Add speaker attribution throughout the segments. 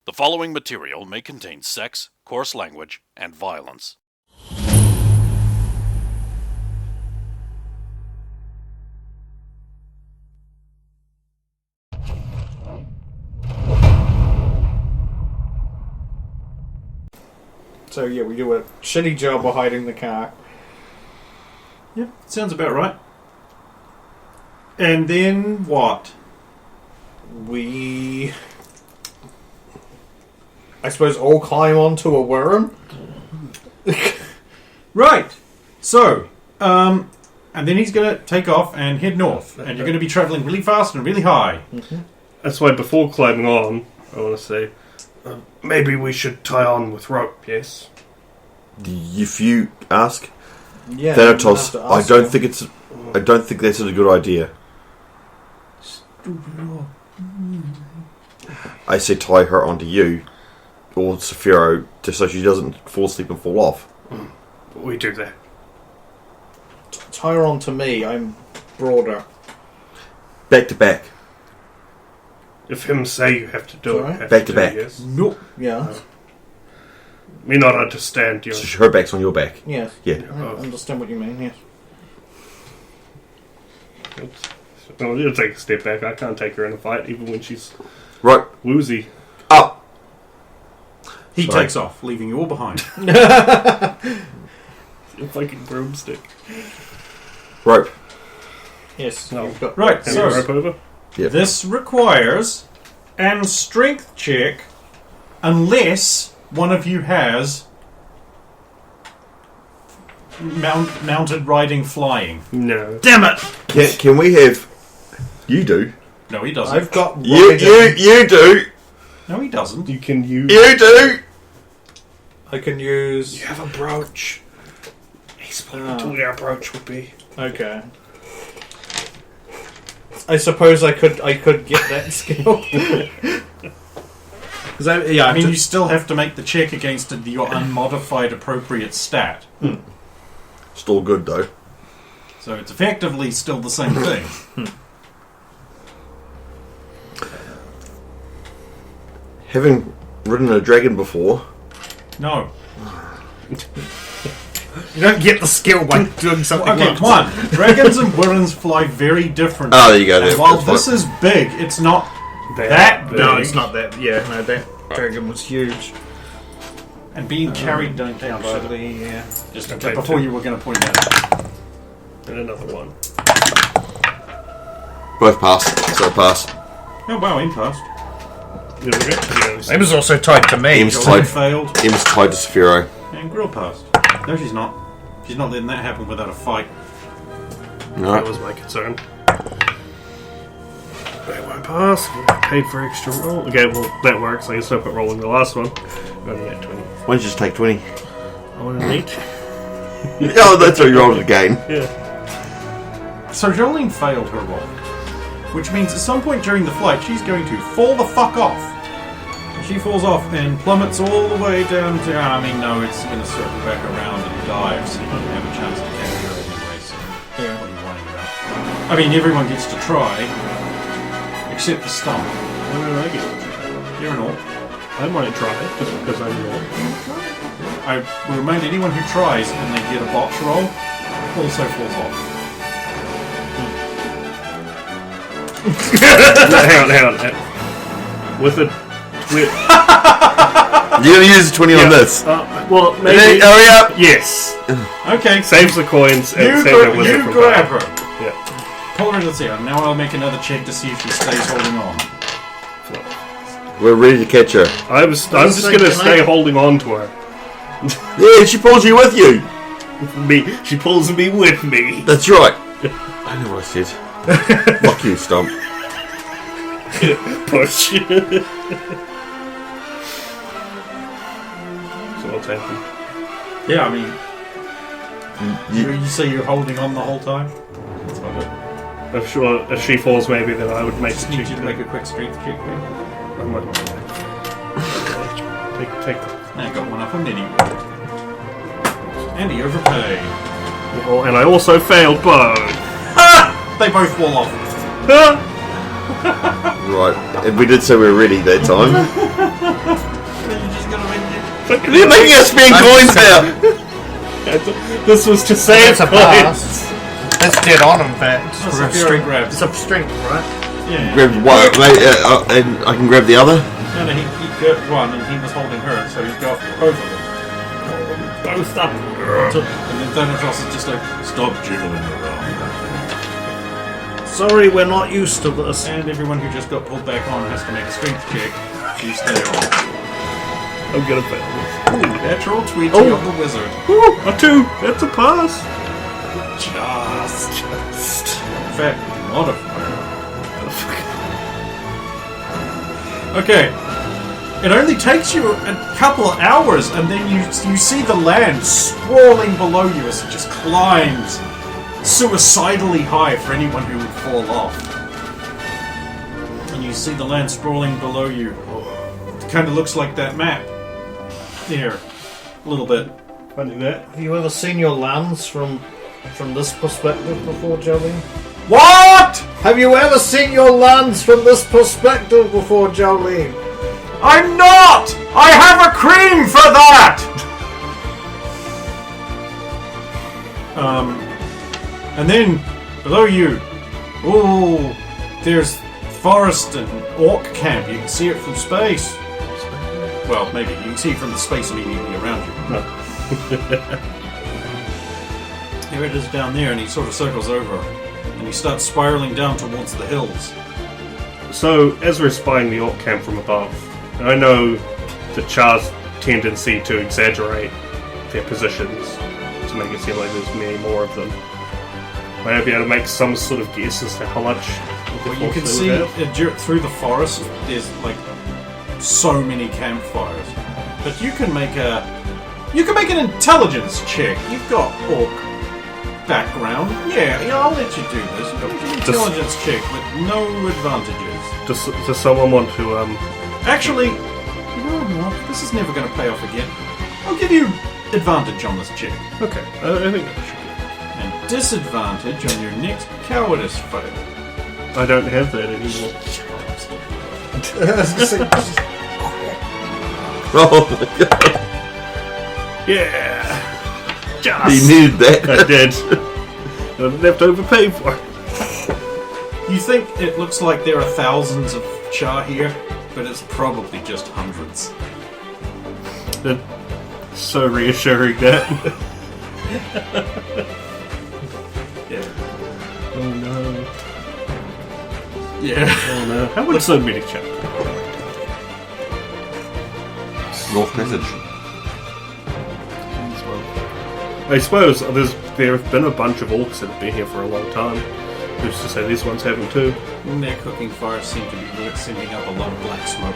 Speaker 1: The following material may contain sex, coarse language, and violence.
Speaker 2: So yeah, we do a shitty job of hiding the car.
Speaker 3: Yep, sounds about right. And then what?
Speaker 2: We, I suppose, all climb onto a worm.
Speaker 3: Right. So, and then he's going to take off and head north. And you're going to be travelling really fast and really high.
Speaker 2: Mm-hmm.
Speaker 4: That's why before climbing on, I want to say, maybe we should tie on with rope, yes?
Speaker 5: If you ask,
Speaker 2: Yeah,
Speaker 5: Thanatos,
Speaker 2: you have to
Speaker 5: I
Speaker 2: ask
Speaker 5: don't
Speaker 2: him.
Speaker 5: think I don't think that's a good idea. I say tie her onto you or Saphiro just so she doesn't fall asleep and fall off.
Speaker 4: We do that.
Speaker 2: Tie her onto me. I'm broader.
Speaker 5: Back to back.
Speaker 4: If him say you have to do
Speaker 2: Sorry?
Speaker 4: it, have
Speaker 5: Back to
Speaker 4: do,
Speaker 5: back.
Speaker 4: Yes.
Speaker 3: Nope.
Speaker 2: Yeah.
Speaker 4: Me not understand you.
Speaker 5: So her back's on your back.
Speaker 2: Yes.
Speaker 5: Yeah.
Speaker 2: I understand what you mean. Yes.
Speaker 4: Well, you'll take a step back. I can't take her in a fight, even when she's
Speaker 5: Right.
Speaker 4: woozy.
Speaker 5: Up.
Speaker 3: He
Speaker 5: Sorry.
Speaker 3: takes off, leaving you all behind.
Speaker 4: A fucking broomstick.
Speaker 5: Rope.
Speaker 2: Yes.
Speaker 4: No.
Speaker 2: You've got
Speaker 3: Right,
Speaker 4: Hand
Speaker 3: so
Speaker 4: the rope over.
Speaker 5: Yep.
Speaker 3: this requires an strength check unless one of you has mounted riding flying.
Speaker 4: No.
Speaker 3: Damn it!
Speaker 5: Can we have... You do.
Speaker 3: No, he doesn't.
Speaker 2: I've got.
Speaker 5: You do.
Speaker 3: No, he doesn't.
Speaker 4: You can use...
Speaker 5: You do.
Speaker 2: I can use.
Speaker 4: You have a brooch. Explain to what our brooch would be.
Speaker 2: Okay. I suppose I could get that skill. Because
Speaker 3: I mean, you still have to make the check against your unmodified appropriate stat.
Speaker 5: Still good though.
Speaker 3: So it's effectively still the same thing.
Speaker 5: Having ridden a dragon before,
Speaker 3: No.
Speaker 2: you don't get the skill by doing something.
Speaker 3: Okay,
Speaker 2: like
Speaker 3: come on. Dragons and Wirrans fly very differently.
Speaker 5: oh, there you go.
Speaker 3: And while this is big, it's not that big.
Speaker 2: No, it's not that. Yeah, no, that dragon was huge.
Speaker 3: And being carried down by the...
Speaker 2: Actually, yeah.
Speaker 3: Just
Speaker 4: Okay,
Speaker 3: before
Speaker 4: two.
Speaker 3: you were going to point that out.
Speaker 4: And another one.
Speaker 5: both pass. So pass.
Speaker 3: Oh, wow, in passed.
Speaker 4: Yeah, okay.
Speaker 2: It was also tied to me.
Speaker 5: Aim's
Speaker 3: Jolene
Speaker 5: tied.
Speaker 3: failed.
Speaker 5: Aim's tied to Saphiro.
Speaker 3: And Grill passed. No, she's not. She's not letting that happen without a fight.
Speaker 4: That
Speaker 5: No.
Speaker 4: was my concern. They won't pass. I paid for extra roll. Okay, well, that works. I can still put rolling the last one. Got an 20.
Speaker 5: Why don't you just take 20?
Speaker 4: I want an 8.
Speaker 5: Oh, that's how you rolled it again.
Speaker 4: Yeah.
Speaker 3: So Jolene failed her roll. Which means at some point during the flight, she's going to fall the fuck off. She falls off and plummets all the way down to... I mean, no, it's going to circle back around and dive, so you don't have a chance to catch her anyway, so...
Speaker 2: Yeah.
Speaker 3: What are you worrying about? I mean, everyone gets to try, except the stump.
Speaker 4: Why don't I get it?
Speaker 3: You're an orc.
Speaker 4: I might try it, just because I'm an
Speaker 3: I will remind anyone who tries and they get a botch roll, also falls off.
Speaker 4: hang on. With a twit.
Speaker 5: You're going to use the 20 on this.
Speaker 4: Well,
Speaker 5: Hey,
Speaker 4: maybe.
Speaker 5: hurry up!
Speaker 4: Yes.
Speaker 3: Okay,
Speaker 4: Saves the coins and
Speaker 3: you,
Speaker 4: saves it with it from
Speaker 3: grab
Speaker 4: fire.
Speaker 3: her.
Speaker 4: Yeah.
Speaker 3: Pull her to the sea. Now I'll make another check to see if she stays holding on.
Speaker 5: We're ready to catch her.
Speaker 4: I'm just going to stay holding on to her.
Speaker 5: Yeah, she pulls you with you.
Speaker 4: She pulls me with me.
Speaker 5: That's right. I know what I said. Fuck you, Stump.
Speaker 4: Push. So what's happened?
Speaker 3: Yeah, I mean, you say you're holding on the whole time? That's not it.
Speaker 4: If she falls, maybe then I would make
Speaker 3: Just
Speaker 4: a
Speaker 3: need
Speaker 4: check.
Speaker 3: you to make a quick strength check, please.
Speaker 4: I might take.
Speaker 3: I got one up on anyway. And he overpaid.
Speaker 4: Oh, and I also failed both.
Speaker 3: They both fall off.
Speaker 5: Right. And we did say we were ready that time. You're making us spend coins here!
Speaker 4: This was to save
Speaker 2: That's a
Speaker 4: coins.
Speaker 2: pass. That's dead on, in fact.
Speaker 3: That's a strength grab.
Speaker 2: It's a strength, right?
Speaker 3: Yeah.
Speaker 5: Grab one, and I can grab the other?
Speaker 3: No, he got one and he was holding her, so he's got both of them.
Speaker 4: Both up.
Speaker 3: And then Thanatos is just like, stop jiggling around.
Speaker 2: Sorry, we're not used to this.
Speaker 3: And everyone who just got pulled back on has to make a strength check to stay on.
Speaker 4: I'm gonna fail this.
Speaker 3: Natural 20
Speaker 4: Oh.
Speaker 3: of the wizard.
Speaker 4: Woo, a 2. That's a pass.
Speaker 3: Just. In fact, modifier. Okay. It only takes you a couple of hours, and then you see the land sprawling below you as it just climbs suicidally high for anyone who would fall off. And you see the land sprawling below you. It kind of looks like that map. There. A little bit.
Speaker 4: Funny that.
Speaker 2: Have you ever seen your lands from this perspective before, Jolene?
Speaker 3: What?!
Speaker 2: Have you ever seen your lands from this perspective before, Jolene?
Speaker 3: I'm not! I have a cream for that! And then, below you, ooh, there's forest and orc camp. You can see it from space. Well, maybe. You can see it from the space immediately around you.
Speaker 4: No.
Speaker 3: Here it is down there, and he sort of circles over. And he starts spiraling down towards the hills.
Speaker 4: So, as we're spying the orc camp from above, I know the Char's tendency to exaggerate their positions to make it seem like there's many more of them. Might I be able to make some sort of guess as to how much?
Speaker 3: Well, you can see through the forest, there's like so many campfires. But you can make an intelligence check. You've got orc background. Yeah, I'll let you do this. Make an intelligence check with no advantages.
Speaker 4: Does someone want to
Speaker 3: Actually, you know what? This is never going to pay off again. I'll give you advantage on this check.
Speaker 4: Okay, I think that should
Speaker 3: And disadvantage on your next cowardice fail.
Speaker 4: be. I don't have that anymore.
Speaker 5: Oh my god.
Speaker 4: Yeah! Just!
Speaker 5: You needed that.
Speaker 4: I did. I didn't have to overpay for it.
Speaker 3: You think it looks like there are thousands of Char here, but it's probably just hundreds.
Speaker 4: That's so reassuring that.
Speaker 3: Yeah.
Speaker 4: Oh no.
Speaker 3: Yeah.
Speaker 4: Oh no. How would so many chapters?
Speaker 5: North Passage.
Speaker 4: I suppose there have been a bunch of orcs that have been here for a long time. Who's to say these ones haven't too?
Speaker 3: And their cooking fires seem to be sending up a lot of black smoke.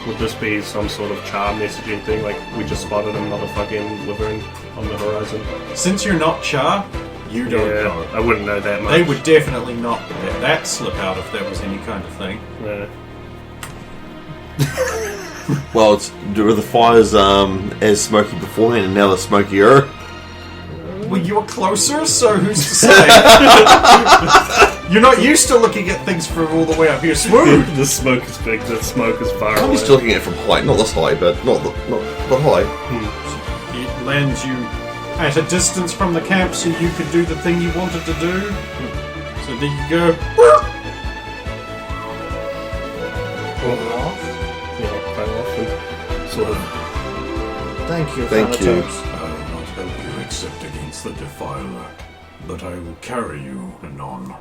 Speaker 4: Would this be some sort of charm messaging thing, like we just spotted another fucking wyvern on the horizon?
Speaker 3: Since you're not Char, you don't know.
Speaker 4: I wouldn't know that much.
Speaker 3: They would definitely not let that slip out if there was any kind of thing.
Speaker 4: Yeah.
Speaker 5: Well, were the fires as smoky beforehand and now they're smokier?
Speaker 3: Well, you were closer, so who's to say? You're not used to looking at things from all the way up here. Smooth!
Speaker 4: The smoke is big, the smoke is far
Speaker 5: I'm
Speaker 4: away.
Speaker 5: used to looking at it from height, not this high, but not the high.
Speaker 3: It lands you at a distance from the camp so you could do the thing you wanted to do. So there you go.
Speaker 4: Yeah, fell off and sort of.
Speaker 2: Thank you,
Speaker 5: Thank you.
Speaker 2: Thanatos.
Speaker 6: I will not help you except against the Defiler, but I will carry you anon.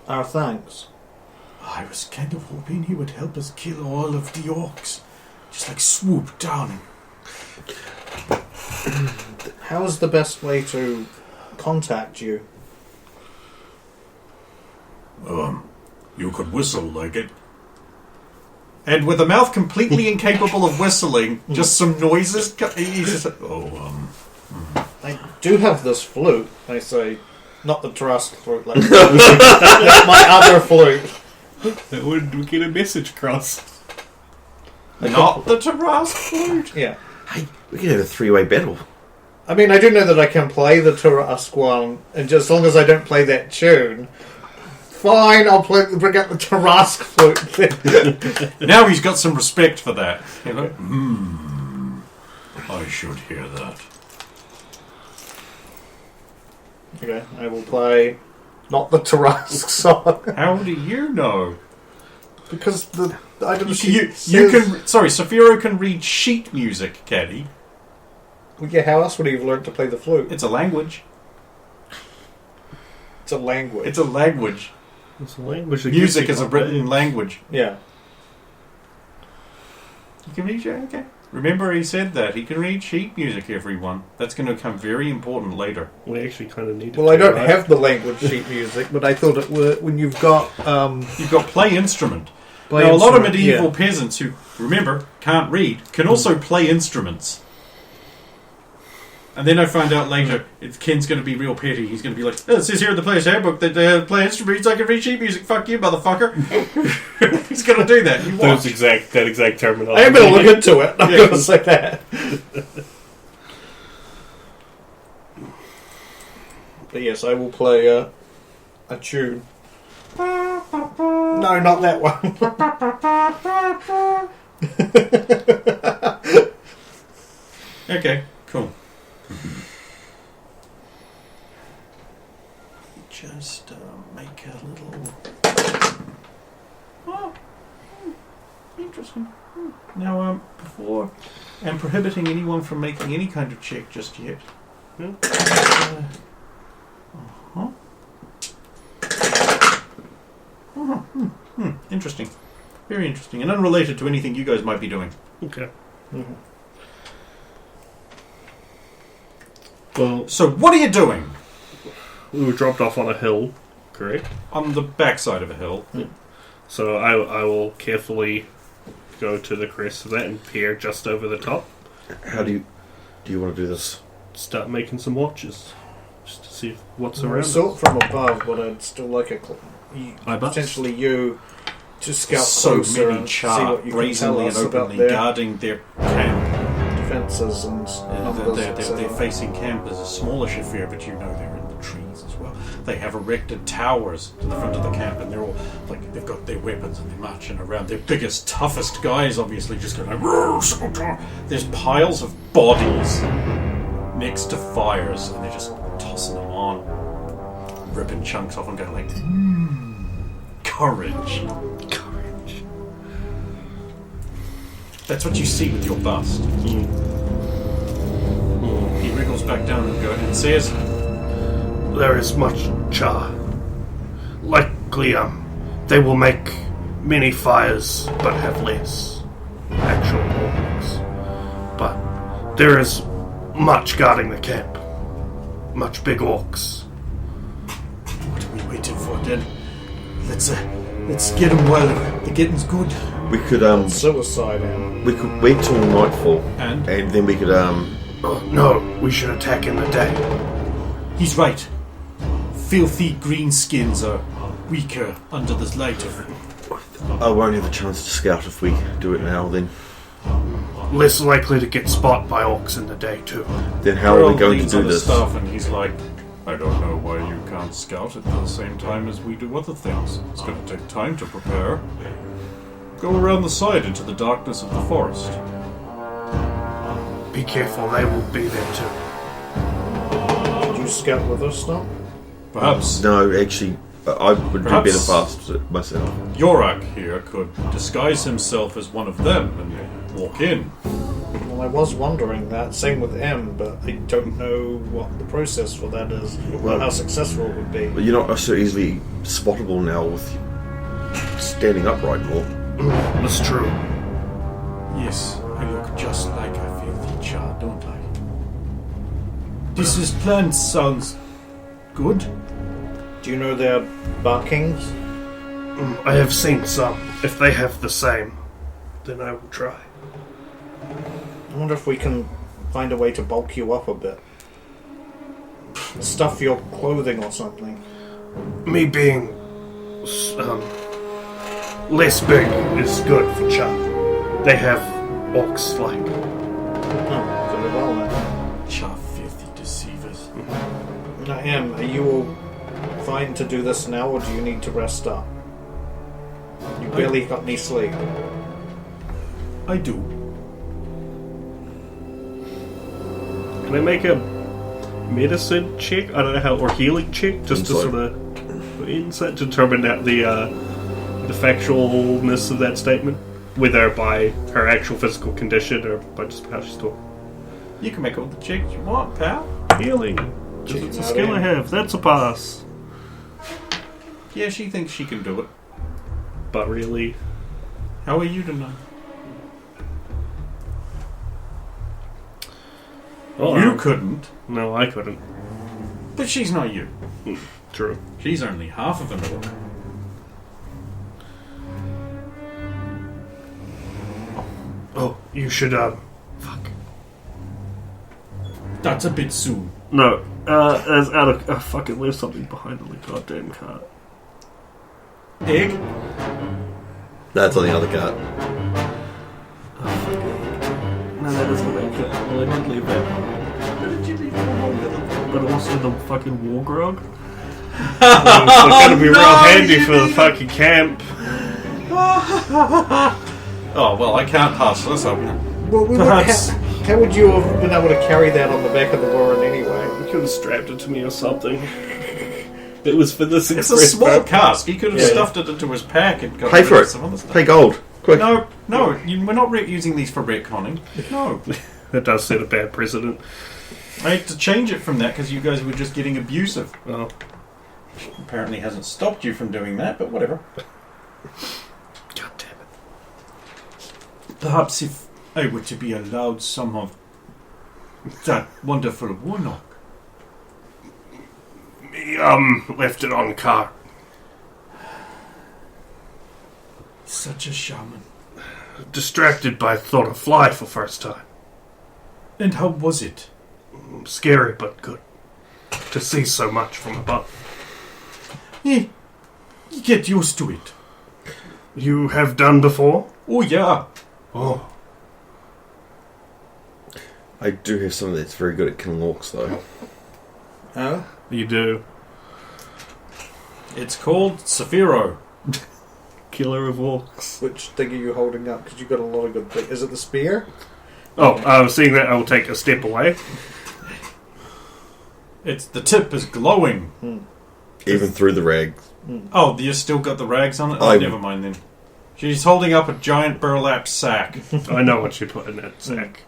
Speaker 2: Our thanks.
Speaker 3: I was kind of hoping he would help us kill all of the orcs. Just like swoop down.
Speaker 2: How is the best way to contact you?
Speaker 6: You could whistle like it.
Speaker 3: And with a mouth completely incapable of whistling, just some noises. He's just like,
Speaker 2: I do have this flute, I say. Not the Tarrasque flute, like that's my other flute.
Speaker 4: That would get a message across.
Speaker 3: not the Tarrasque flute.
Speaker 2: Yeah.
Speaker 5: Hey, we can have a three-way battle.
Speaker 2: I mean, I do know that I can play the Tarrasque one, and just as long as I don't play that tune. Fine, I'll bring out the Tarask flute thing.
Speaker 3: Now he's got some respect for that. You know?
Speaker 6: I should hear that.
Speaker 2: Okay, I will play not the Tarask song.
Speaker 3: How do you know?
Speaker 2: Because the item
Speaker 3: You
Speaker 2: sheet
Speaker 3: can. Sorry, Saphiro can read sheet music, Caddy.
Speaker 2: Well, yeah, how else would he have learned to play the flute?
Speaker 3: It's a language.
Speaker 2: It's a language.
Speaker 3: It's a language.
Speaker 4: It's a language.
Speaker 3: Music is a written language.
Speaker 2: Yeah.
Speaker 3: You can read. Okay. Remember, he said that he can read sheet music. Everyone. That's going to become very important later.
Speaker 4: We actually kind of need it.
Speaker 2: Well, I don't have the language sheet music, but I thought it were when you've got
Speaker 3: You've got play instrument.
Speaker 2: play
Speaker 3: Now, a lot of
Speaker 2: instrument,
Speaker 3: medieval
Speaker 2: yeah.
Speaker 3: peasants who, remember, can't read, can also play instruments. And then I found out later, if Ken's going to be real petty, he's going to be like, oh, it says here in the player's handbook that they play instruments, I can read sheet music, fuck you, motherfucker. He's going to do that. You watch.
Speaker 4: That exact terminology.
Speaker 2: I am going to look into it. I'm
Speaker 3: Yeah.
Speaker 2: going to say that. But yes, I will play a tune. No, not that one.
Speaker 3: Okay, cool. Just make a little... Oh, interesting. Now, before... I'm prohibiting anyone from making any kind of check just yet. Uh-huh. Interesting. Very interesting. And unrelated to anything you guys might be doing.
Speaker 4: Okay.
Speaker 2: Mm-hmm.
Speaker 4: Well,
Speaker 3: So, what are you doing?
Speaker 4: we were dropped off on a hill, correct?
Speaker 3: On the backside of a hill.
Speaker 4: So I will carefully go to the crest of that and peer just over the top.
Speaker 5: How do you want to do this?
Speaker 4: Start making some watches. Just to see what's
Speaker 2: I
Speaker 4: around.
Speaker 2: saw it from above, but I'd still like
Speaker 3: Eyebats?
Speaker 2: potentially you to scout
Speaker 3: So
Speaker 2: closer
Speaker 3: many
Speaker 2: and see
Speaker 3: char
Speaker 2: what you can tell
Speaker 3: brazenly and
Speaker 2: us about
Speaker 3: openly
Speaker 2: their
Speaker 3: guarding their camp.
Speaker 2: defences and numbers.
Speaker 3: They're
Speaker 2: etc.
Speaker 3: facing camp as a smallish affair, but you know they're in the trees as well. They have erected towers to the front of the camp, and they're all like they've got their weapons and they're marching around. Their biggest, toughest guys, obviously, just going like. There's piles of bodies next to fires, and they're just tossing them on, ripping chunks off, and going like, courage. That's what you see with your bust. He wriggles back down and says,
Speaker 4: There is much char. Likely, they will make many fires, but have less actual orcs. But there is much guarding the camp. Much big orcs.
Speaker 3: what are we waiting for then? Let's get them while the getting's good.
Speaker 5: We could
Speaker 2: Suicide and
Speaker 5: we could wait till nightfall,
Speaker 3: And?
Speaker 5: then we could
Speaker 4: Oh, no, we should attack in the day.
Speaker 3: He's right. Filthy greenskins are weaker under the light of...
Speaker 5: I won't have a chance to scout if we do it now. Then
Speaker 4: Less likely to get spotted by orcs in the day, too.
Speaker 5: then how are we going to do this?
Speaker 3: Stuff, and he's like, I don't know why you can't scout at the same time as we do other things. It's going to take time to prepare. Go around the side into the darkness of the forest.
Speaker 4: Be careful, they will be there, too.
Speaker 2: Could you scout with us now?
Speaker 3: Perhaps
Speaker 5: No, actually, I would be
Speaker 3: Perhaps-
Speaker 5: better fast myself.
Speaker 3: Yor-Karroc here could disguise himself as one of them and walk in.
Speaker 2: Well, I was wondering that. Same with M, but I don't know what the process for that is, or how successful it would be.
Speaker 5: But you're not so easily spottable now with standing upright more.
Speaker 4: That's true.
Speaker 3: Yes, I look just like a filthy char, don't I? This plan sounds good.
Speaker 2: Do you know their barkings?
Speaker 4: I have seen some. If they have the same, then I will try.
Speaker 2: I wonder if we can find a way to bulk you up a bit. Stuff your clothing or something.
Speaker 4: Me being less big is good for Char. They have orcs like.
Speaker 2: Oh, very well then.
Speaker 3: Char filthy deceivers.
Speaker 2: Now, M, are you all fine to do this now, or do you need to rest up? You barely got any sleep.
Speaker 3: I do.
Speaker 4: Can I make a medicine check? I don't know how, or healing check, just to
Speaker 5: Insight.
Speaker 4: sort of insight to determine that the factualness of that statement, whether by her actual physical condition or by just how she's talking.
Speaker 3: You can make all the checks you want, pal.
Speaker 4: Healing, because it's a skill I have. That's a pass.
Speaker 3: Yeah, she thinks she can do it.
Speaker 4: But really,
Speaker 3: How are you tonight?
Speaker 4: well,
Speaker 3: You couldn't,
Speaker 4: No, I couldn't.
Speaker 3: but she's not you.
Speaker 4: True.
Speaker 3: She's only half of an orc.
Speaker 4: Oh, you should fuck.
Speaker 3: That's a bit soon.
Speaker 4: No, there's out of fucking leave something behind on the goddamn cart.
Speaker 3: Egg?
Speaker 5: That's on the other cart.
Speaker 4: No, that doesn't make it. Well, I did leave that one. But also the fucking war grog. It's gonna be real handy for the fucking camp.
Speaker 3: Oh, well, I can't pass this up.
Speaker 2: Well,
Speaker 3: Perhaps.
Speaker 2: how would you have been able to carry that on the back of the warren anyway?
Speaker 4: You could have strapped it to me or something. It was for this
Speaker 3: It's a
Speaker 4: express
Speaker 3: small
Speaker 4: purpose.
Speaker 3: cask. He could have
Speaker 2: Yeah.
Speaker 3: stuffed it into his pack and got
Speaker 5: Pay
Speaker 3: rid
Speaker 5: for
Speaker 3: of
Speaker 5: it.
Speaker 3: some other stuff.
Speaker 5: Pay gold. Quick.
Speaker 3: No, we're not using these for retconning. No.
Speaker 4: That does set a bad precedent.
Speaker 3: I had to change it from that because you guys were just getting abusive.
Speaker 4: Oh.
Speaker 3: Apparently hasn't stopped you from doing that, but whatever.
Speaker 4: God damn it.
Speaker 3: Perhaps if I were to be allowed some of that wonderful warnock.
Speaker 4: Me, left it on cart.
Speaker 3: Such a shaman.
Speaker 4: Distracted by thought of fly for first time.
Speaker 3: And how was it?
Speaker 4: Scary but good. To see so much from above.
Speaker 3: You get used to it.
Speaker 4: You have done before?
Speaker 3: Oh yeah.
Speaker 4: Oh.
Speaker 5: I do have something that's very good at killing orcs, though.
Speaker 2: Oh?
Speaker 4: You do.
Speaker 3: It's called Saphiro.
Speaker 4: Killer of orcs.
Speaker 2: Which thing are you holding up? Because you've got a lot of good things. Is it the spear?
Speaker 4: Oh, seeing that, I will take a step away.
Speaker 3: It's the tip is glowing.
Speaker 5: Even through the rags.
Speaker 3: Oh, you still got the rags on it? Oh,
Speaker 5: I-
Speaker 3: never mind then. She's holding up a giant burlap sack.
Speaker 4: I know what you put in that sack.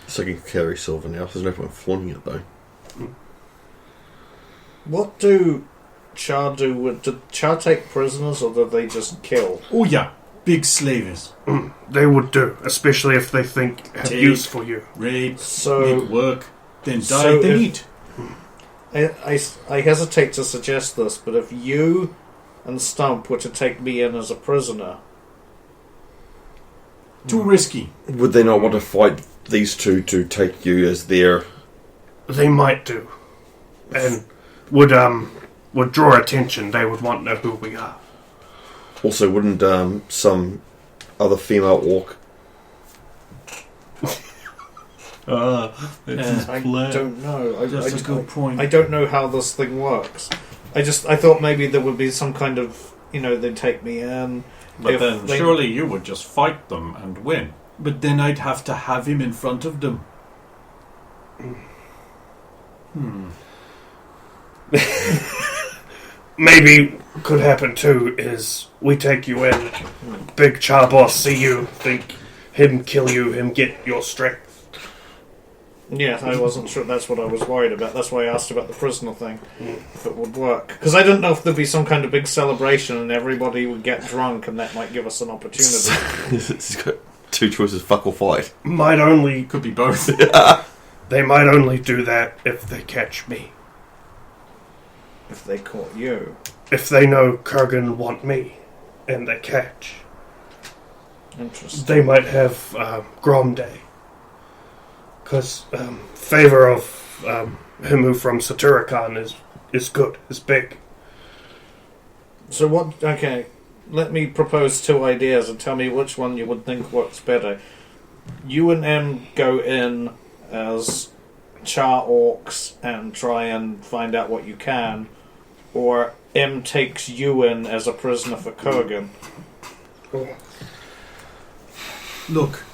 Speaker 5: So you can carry silver now. There's no point flaunting it, though.
Speaker 2: What do Char do? Do Char take prisoners, or do they just kill?
Speaker 3: Oh yeah, big slavers.
Speaker 4: They would do, especially if they think have
Speaker 3: Take.
Speaker 4: use for you.
Speaker 3: Rape,
Speaker 2: So
Speaker 3: make work, then die,
Speaker 2: so
Speaker 3: then
Speaker 2: if-
Speaker 3: eat.
Speaker 2: I hesitate to suggest this, but if you and Stump were to take me in as a prisoner,
Speaker 3: Too risky.
Speaker 5: Would they not want to fight these two to take you as their...
Speaker 4: They might do. And would draw attention. They would want to know who we are.
Speaker 5: Also, wouldn't some other female orc...
Speaker 2: I don't know.
Speaker 3: That's a good point.
Speaker 2: I don't know how this thing works. I thought maybe there would be some kind of, they'd take me in.
Speaker 3: But
Speaker 2: if
Speaker 3: then
Speaker 2: they-
Speaker 3: surely you would just fight them and win. But then I'd have to have him in front of them.
Speaker 4: Maybe could happen too is we take you in, big char boss see you, think him kill you, him get your strength.
Speaker 2: Yeah, I wasn't sure. That's what I was worried about. That's why I asked about the prisoner thing, if it would work. Because I didn't know if there'd be some kind of big celebration and everybody would get drunk, and that might give us an opportunity.
Speaker 5: He's got two choices, fuck or fight.
Speaker 4: Might only
Speaker 3: Could be both.
Speaker 4: they might only do that if they catch me.
Speaker 2: If they caught you,
Speaker 4: If they know Kurgan want me, and they catch,
Speaker 2: interesting.
Speaker 4: they might have Grom Day. Because favor of him who from Saturakan is good, is big.
Speaker 2: So what? Okay, let me propose two ideas and tell me which one you would think works better. You and M go in as Char orcs and try and find out what you can, or M takes you in as a prisoner for Kurgan.
Speaker 3: Look,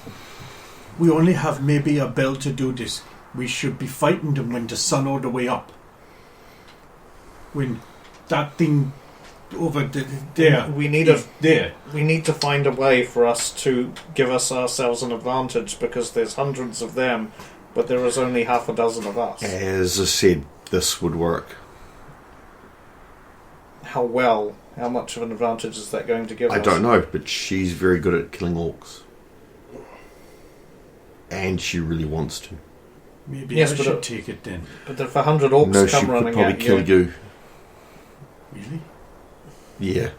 Speaker 3: we only have maybe a bell to do this. We should be fighting them when the sun all the way up. When that thing over there,
Speaker 2: We need we need to find a way for us to give ourselves an advantage, because there's hundreds of them, but there is only half a dozen of us.
Speaker 5: As I said, this would work.
Speaker 2: How much of an advantage is that going to give us?
Speaker 5: I don't know, but she's very good at killing orcs. And she really wants to.
Speaker 3: maybe
Speaker 2: Yes,
Speaker 3: I
Speaker 2: but
Speaker 3: should take it then.
Speaker 2: But if 100 orcs
Speaker 5: No, she
Speaker 2: come
Speaker 5: could
Speaker 2: running
Speaker 5: probably
Speaker 2: at
Speaker 5: kill you.
Speaker 3: Really?
Speaker 5: Yeah.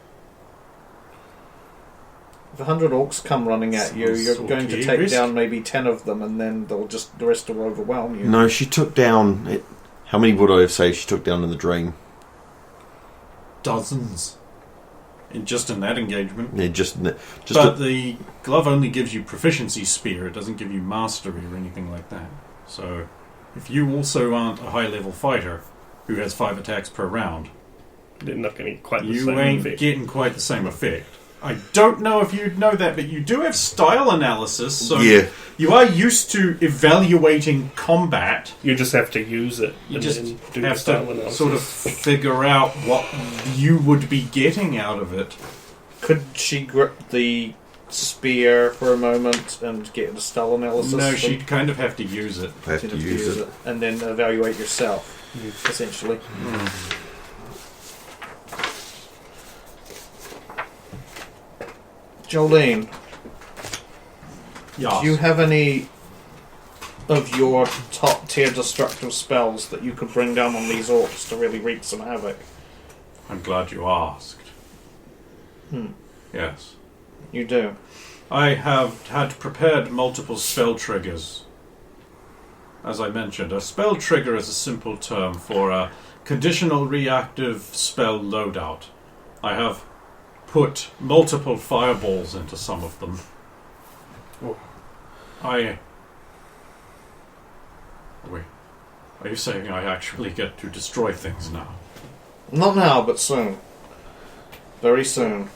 Speaker 2: If 100 orcs come running at you,
Speaker 3: Sounds
Speaker 2: you're
Speaker 3: so
Speaker 2: going to
Speaker 3: okay.
Speaker 2: take
Speaker 3: Risk.
Speaker 2: down maybe 10 of them, and then the rest will overwhelm you.
Speaker 5: No, she took down... How many would I have said she took down in the dream?
Speaker 3: Dozens. Just in that engagement.
Speaker 5: Yeah, just
Speaker 3: But the glove only gives you proficiency spear. It doesn't give you mastery or anything like that. So, if you also aren't a high-level fighter who has 5 attacks per round,
Speaker 4: They're not going to get quite the
Speaker 3: you
Speaker 4: same
Speaker 3: ain't
Speaker 4: effect.
Speaker 3: getting quite the same effect. I don't know if you'd know that, but you do have style analysis, so
Speaker 5: Yeah.
Speaker 3: you are used to evaluating combat.
Speaker 4: You just have to use it.
Speaker 3: You
Speaker 4: and
Speaker 3: just
Speaker 4: then do
Speaker 3: have
Speaker 4: the style
Speaker 3: to
Speaker 4: analysis.
Speaker 3: sort of figure out what you would be getting out of it.
Speaker 2: Could she grip the spear for a moment and get the style analysis?
Speaker 3: No,
Speaker 2: from-
Speaker 3: she'd kind of have to use it.
Speaker 5: I have
Speaker 2: to
Speaker 5: to use it.
Speaker 2: and then evaluate yourself, essentially. Jolene,
Speaker 3: Yes.
Speaker 2: do you have any of your top tier destructive spells that you could bring down on these orcs to really wreak some havoc?
Speaker 3: I'm glad you asked. Yes.
Speaker 2: You do.
Speaker 3: I have had prepared multiple spell triggers. As I mentioned, a spell trigger is a simple term for a conditional reactive spell loadout. I have put multiple fireballs into some of them. Wait. Are you saying I actually get to destroy things now?
Speaker 2: Not now, but soon. Very soon.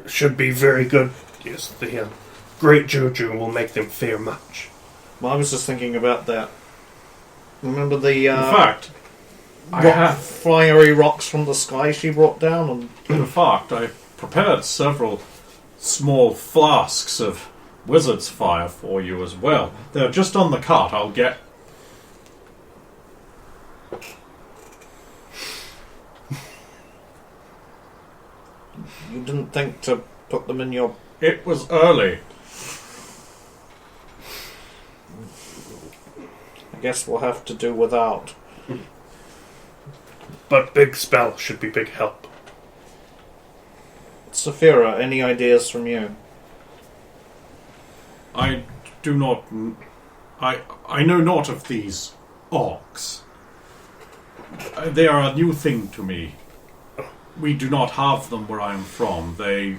Speaker 4: Should be very good. Yes, the great juju will make them fear much.
Speaker 2: Well, I was just thinking about that. Remember the
Speaker 3: In fact, I have.
Speaker 2: fiery rocks from the sky she brought down? And
Speaker 3: In fact, I prepared several small flasks of wizard's fire for you as well. They're just on the cart. I'll get.
Speaker 2: you didn't think to put them in your...
Speaker 3: It was early.
Speaker 2: I guess we'll have to do without.
Speaker 4: But big spell should be big help.
Speaker 2: Saphira, any ideas from you?
Speaker 3: I do not. I know not of these orcs. They are a new thing to me. We do not have them where I am from. They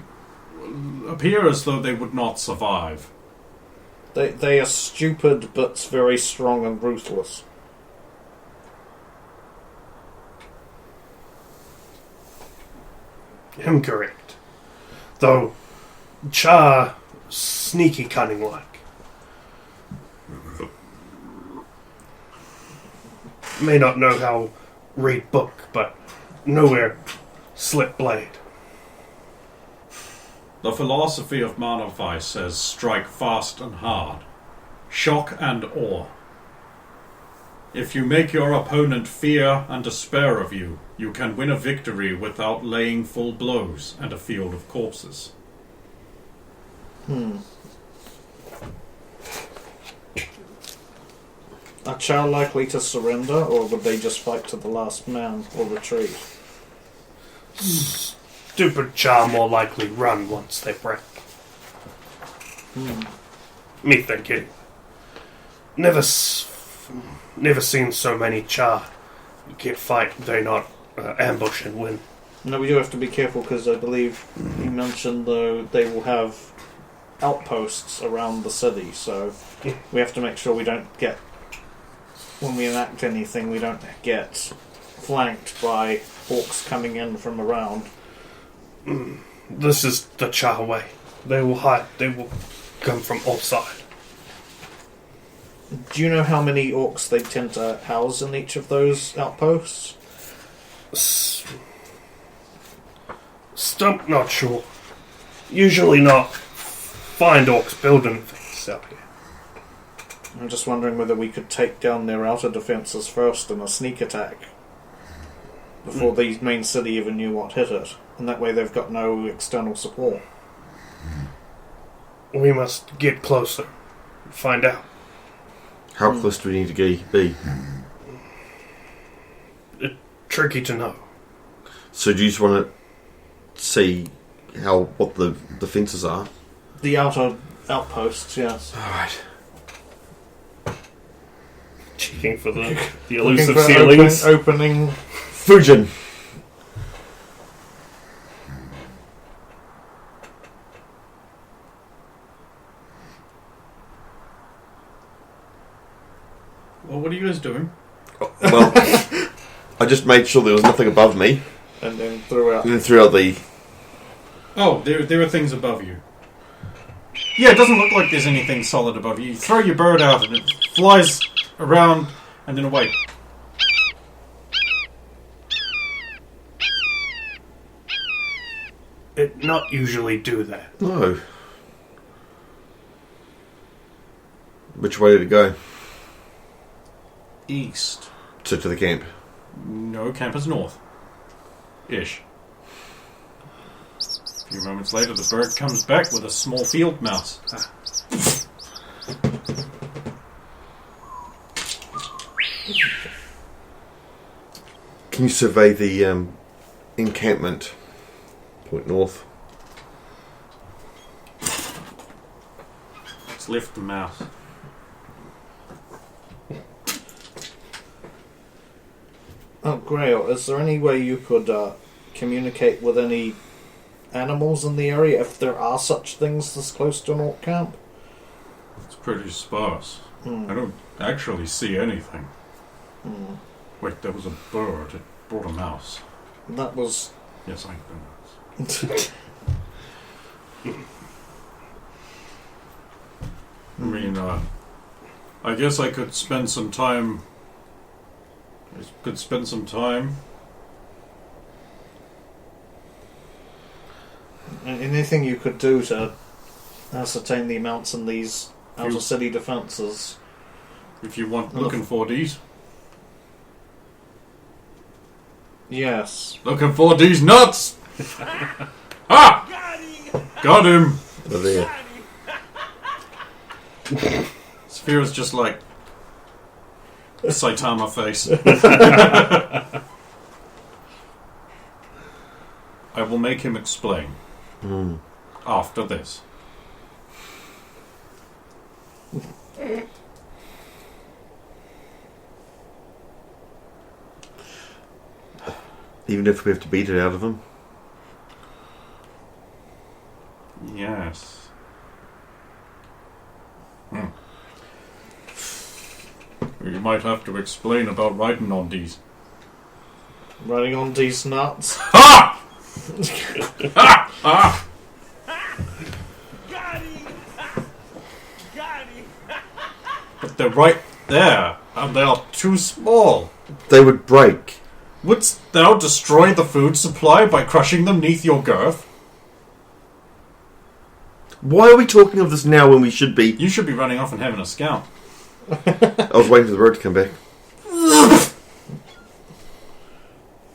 Speaker 3: appear as though they would not survive.
Speaker 2: They are stupid, but very strong and ruthless.
Speaker 4: I'm correct. Though, Char, sneaky cunning like. May not know how read book, but nowhere slip blade.
Speaker 3: The philosophy of Manavai says strike fast and hard, shock and awe. If you make your opponent fear and despair of you, you can win a victory without laying full blows and a field of corpses.
Speaker 2: Are Char likely to surrender, or would they just fight to the last man or retreat?
Speaker 4: Stupid Char more likely run once they break. Me thinking. Never seen so many Char. You can't fight, they not ambush and win.
Speaker 2: No, we do have to be careful, because I believe you mentioned, though, they will have outposts around the city, so we have to make sure we don't get when we enact anything, we don't get flanked by orcs coming in from around.
Speaker 4: This is the Char way. They will hide. They will come from outside.
Speaker 2: Do you know how many orcs they tend to house in each of those outposts?
Speaker 4: Stump, not sure. Usually not. Find orcs building things out here.
Speaker 2: I'm just wondering whether we could take down their outer defences first in a sneak attack before the main city even knew what hit it. And that way they've got no external support.
Speaker 4: We must get closer. Find out.
Speaker 5: How close do we need to be?
Speaker 4: Tricky to know.
Speaker 5: So do you just want to see what the defences are?
Speaker 2: The outer outposts, yes.
Speaker 5: Alright.
Speaker 4: Checking for the
Speaker 2: Looking
Speaker 4: elusive
Speaker 2: for
Speaker 4: ceilings.
Speaker 2: opening.
Speaker 5: Fujin!
Speaker 3: Well, what are you guys doing?
Speaker 5: Well, I just made sure there was nothing above me,
Speaker 2: And then threw out.
Speaker 5: and then threw out the...
Speaker 3: Oh, there are things above you. Yeah, it doesn't look like there's anything solid above you. You throw your bird out and it flies around and then away.
Speaker 4: It not usually do that.
Speaker 5: No. Which way did it go?
Speaker 3: East.
Speaker 5: To the camp.
Speaker 3: No, camp is north. Ish. A few moments later, the bird comes back with a small field mouse.
Speaker 5: Can you survey the encampment? Point north.
Speaker 3: It's left the mouse.
Speaker 2: Oh, Grail, is there any way you could communicate with any animals in the area if there are such things this close to an orc camp?
Speaker 6: It's pretty sparse.
Speaker 2: Hmm.
Speaker 6: I don't actually see anything.
Speaker 2: Hmm.
Speaker 6: Wait, there was a bird. It brought a mouse.
Speaker 2: That was...
Speaker 6: Yes, I know. I mean, I guess I could spend some time.
Speaker 2: Anything you could do to ascertain the amounts in these outer city defences?
Speaker 6: If you want looking for these.
Speaker 2: Yes.
Speaker 6: Looking for these nuts! Ah! Got him!
Speaker 5: They're there.
Speaker 3: Sphere's just like Saitama face.
Speaker 6: I will make him explain after this.
Speaker 5: Even if we have to beat it out of them?
Speaker 6: Yes. You might have to explain about riding on these.
Speaker 2: Running on these nuts.
Speaker 6: Ha! Ha! Ah! But they're right there, and they are too small.
Speaker 5: They would break.
Speaker 6: Wouldst thou destroy the food supply by crushing them neath your girth?
Speaker 5: Why are we talking of this now when we should be...
Speaker 3: You should be running off and having a scout.
Speaker 5: I was waiting for the bird to come back.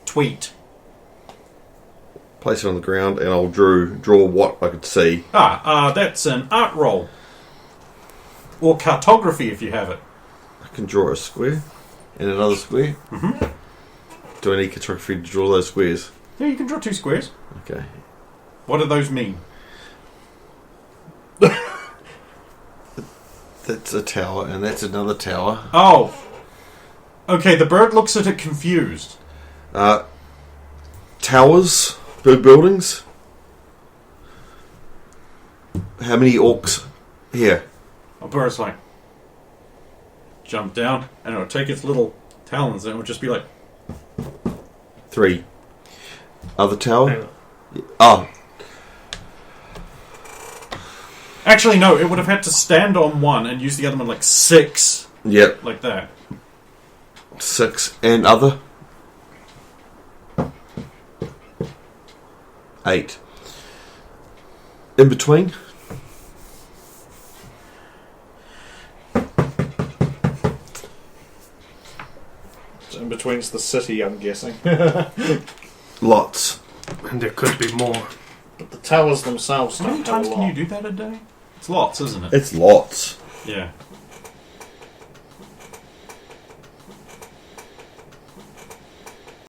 Speaker 3: Tweet.
Speaker 5: Place it on the ground and I'll draw what I could see.
Speaker 3: That's an art roll. Or cartography if you have it.
Speaker 5: I can draw a square and another square.
Speaker 3: Mm-hmm.
Speaker 5: Do I need cartography to draw those squares?
Speaker 3: Yeah, you can draw two squares.
Speaker 5: Okay.
Speaker 3: What do those mean?
Speaker 5: That's a tower and that's another tower.
Speaker 3: Oh. Okay, the bird looks at it confused.
Speaker 5: Towers? Big buildings? How many orcs here?
Speaker 3: A bird's like, jump down, and it would take its little talons, and it would just be like...
Speaker 5: 3. Other
Speaker 4: Hang
Speaker 5: tower?
Speaker 4: on.
Speaker 5: Ah,
Speaker 3: Actually, no, it would have had to stand on one and use the other one like 6,
Speaker 5: yep.
Speaker 3: like that.
Speaker 5: 6. And other? 8. In between?
Speaker 2: So in between's the city, I'm guessing.
Speaker 5: Lots.
Speaker 4: And there could be more.
Speaker 2: But the towers themselves
Speaker 3: How many
Speaker 2: don't have
Speaker 3: times
Speaker 2: a
Speaker 3: can you
Speaker 2: lot.
Speaker 3: do that a day? It's lots, isn't it?
Speaker 5: It's lots.
Speaker 3: Yeah.